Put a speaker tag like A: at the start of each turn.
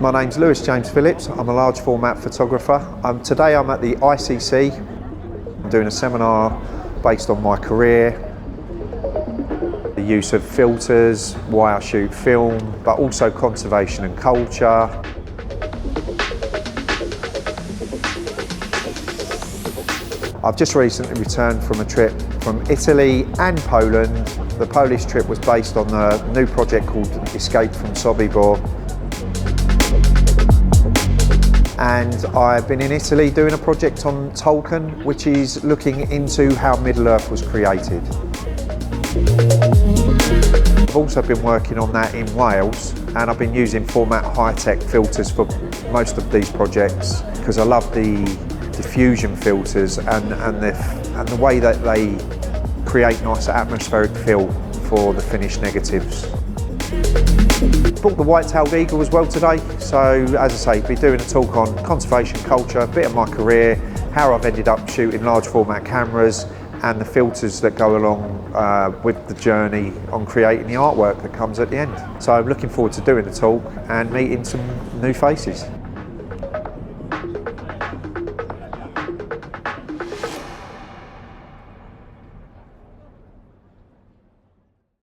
A: My name's Lewis James Phillips. I'm a large format photographer. Today I'm at the ICC. I'm doing a seminar based on my career, the use of filters, why I shoot film, but also conservation and culture. I've just recently returned from a trip from Italy and Poland. The Polish trip was based on a new project called Escape from Sobibor. And I've been in Italy doing a project on Tolkien, which is looking into how Middle-earth was created. I've also been working on that in Wales, and I've been using format high-tech filters for most of these projects because I love the diffusion filters and the way that they create nice atmospheric feel for the finished negatives. Brought the white-tailed eagle as well today, so as I say, be doing a talk on conservation culture, a bit of my career, how I've ended up shooting large format cameras and the filters that go along with the journey on creating the artwork that comes at the end. So I'm looking forward to doing the talk and meeting some new faces.